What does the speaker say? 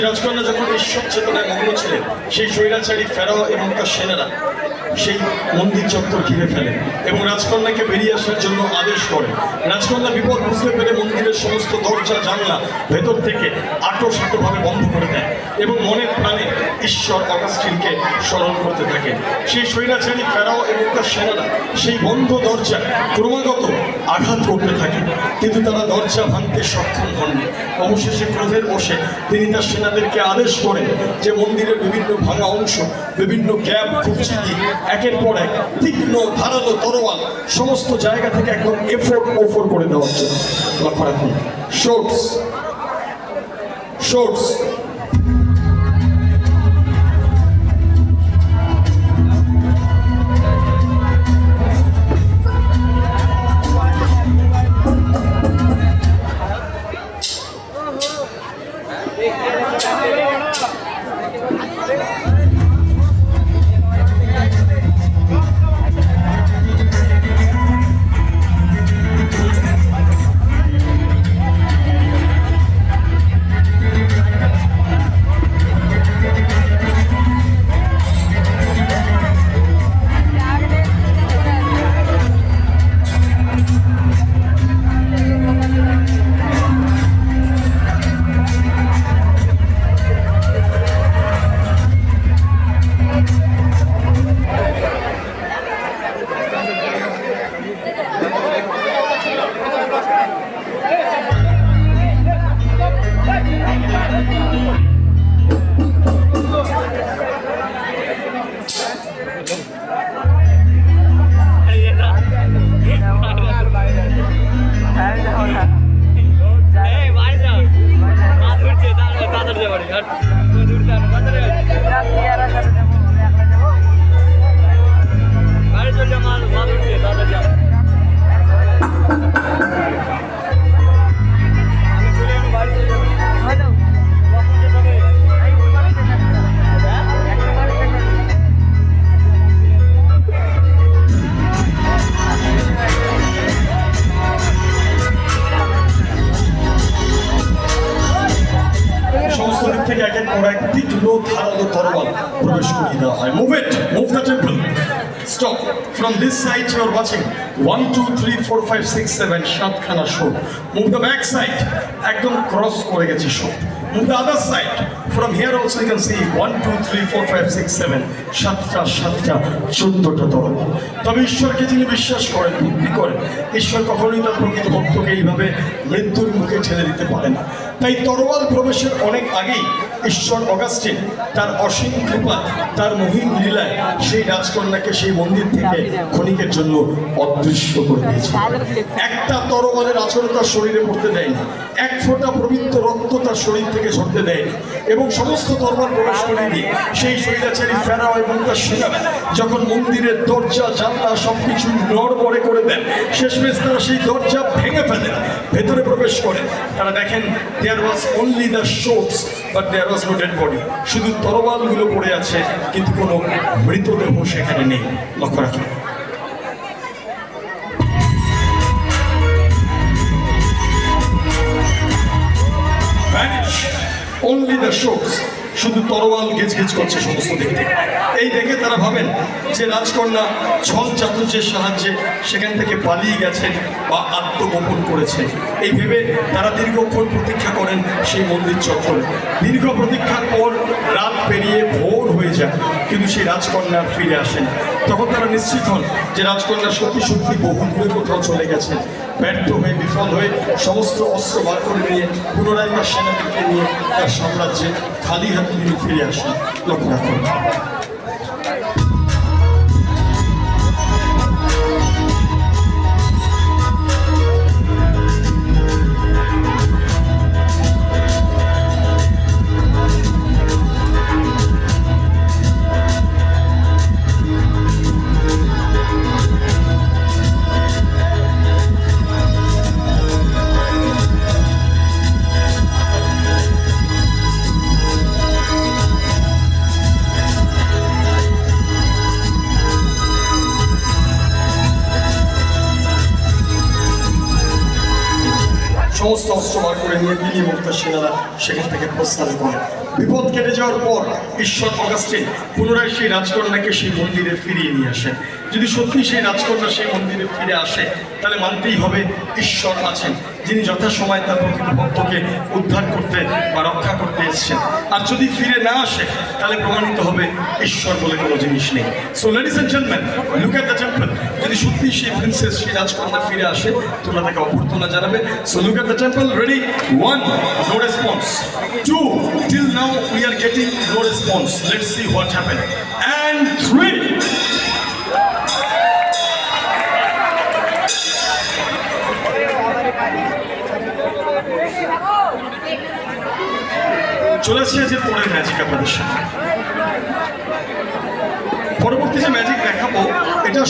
রাজকন্যা যখন ঈশ্বর চেতনায় মগ্ন ছিলেন, সেই স্বৈরাচারী ফেরাও এবং তার সেনারা সেই মন্দির চত্বর ঘিরে ফেলেন এবং রাজকন্যাকে বেরিয়ে আসার জন্য আদেশ করেন। রাজকন্যা বিপদ বুঝতে পেরে মন্দিরের সমস্ত দরজা জানলা ভেতর থেকে আটোসাটোভাবে বন্ধ করে দেয় এবং মনের প্রাণে ঈশ্বর অগাস্টিনকে স্মরণ করতে থাকেন। সেই স্বৈরাচারী ফেরাও এবং তার সেনারা সেই বন্ধ দরজা ক্রমাগত আঘাত করতে থাকে, কিন্তু তারা দরজা ভাঙতে সক্ষম হননি। অবশেষে ক্রোধের বশে তিনি তার সেনাদেরকে আদেশ করেন যে মন্দিরের বিভিন্ন ভাঙা অংশ, বিভিন্ন গ্যাপ খুঁজে দিয়ে একের পর এক তীক্ষ্ণ ধারালো তরোয়াল সমস্ত জায়গা থেকে একদম ওফর করে দেওয়ার জন্য। লক্ষ্য রাখুন, শর্টস থেকে একের পর এক তীক্ষ্ণ ধারালো তরোয়াল প্রবেশ করিয়ে দেওয়া হয়। Move the temple. Stop. From this side you are watching 1 2 3 4 5 6 7 সাতখানা শোট। Move the back side. একদম ক্রস করে গেছে শোট। Move the other side. From here also you can see 1 2 3 4 5 6 7 সাতটা 14টা তরোয়াল। তবে ঈশ্বরকে যিনি বিশ্বাস করেন, ভক্তি করেন, ঈশ্বর কখনোই তার প্রকৃত ভক্তকে এইভাবে মৃত্যুর মুখে ঠেলে দিতে পারে না। তাই তরোয়াল প্রবেশের অনেক আগেই ঈশ্বর অগাস্টিন তার অসীম কৃপা, তার মহিম লীলায় সেই রাজকন্যাকে সেই মন্দির থেকে ক্ষণিকের জন্য অদৃশ্য করে দিয়েছে। একটা তরোয়ালের আচরণ তার শরীরে পড়তে দেয়নি, এক ফোঁটা পবিত্র রক্ত তার শরীর থেকে ঝরতে দেয়নি এবং সমস্ত তরোয়াল প্রবেশ করে দিয়ে সেই স্বৈরাচারী ফেরাও এবং তার সেনারা যখন মন্দিরের দরজা জানলা সবকিছু নড়বড়ে করে দেন, শেষমেশ তারা সেই দরজা ভেঙে ফেলেন, ভেতরে প্রবেশ করেন। তারা দেখেন there was only the swords but there was no dead body. শুধু তরোয়ালগুলো পড়ে আছে কিন্তু কোনো মৃতদেহ সেখানে নেই। লক্ষ্য রাখেন। Vanish. Only the swords. শুধু তরোয়াল গেজ করছে সমস্ত দিক থেকে। এই দেখে তারা ভাবেন যে রাজকন্যা ছল চাতুর্যের সাহায্যে সেখান থেকে পালিয়ে গেছেন বা আত্মগোপন করেছেন। এই ভেবে তারা দীর্ঘক্ষণ প্রতীক্ষা করেন সেই মন্দির চত্বরে। দীর্ঘ প্রতীক্ষার পর রাত পেরিয়ে ভোর হয়ে যায়, কিন্তু সেই রাজকন্যা ফিরে আসেন। তখন তারা নিশ্চিত হন যে রাজকন্যা সত্যি বহু দূরে কোথাও চলে গেছেন। ব্যর্থ হয়ে বিফল হয়ে সমস্ত অস্ত্র বার করে নিয়ে পুনরায় তার সেনাদেরকে নিয়ে তার সাম্রাজ্যে খালি হাতে তিনি ফিরে আসেন। লক্ষ্য রাখুন। সমস্ত অস্ত্র বার করে নিয়ে বিলি মুক্তার সেনারা সেখান থেকে প্রস্থান করে। বিপদ কেটে যাওয়ার পর ঈশ্বর অগাস্টিন পুনরায় সেই রাজকন্যাকে সেই মন্দিরে ফিরিয়ে নিয়ে আসেন। যদি সত্যি সেই রাজকন্যা সেই মন্দিরে ফিরে আসে তাহলে মানতেই হবে ঈশ্বর আছেন, যিনি যথাসময় তার প্রকৃত ভক্তকে উদ্ধার করতে বা রক্ষা করতে এসেছেন। আর যদি ফিরে না আসে তাহলে প্রমাণিত হবে ঈশ্বর বলে কোনো জিনিস নেই। So ladies and gentleman, look at the temple. যদি সত্যি সেই প্রিন্সেস সেই রাজকন্যা ফিরে আসে তোমরা তাকে অভ্যর্থনা জানাবে। So look at the temple. Ready? 1, no response. 2, till now we are getting no response. Let's see what happened. And 3. চলে আসছে যে পরের ম্যাজিক আপনাদের সামনে। পরবর্তী যে ম্যাজিক দেখাবো এটা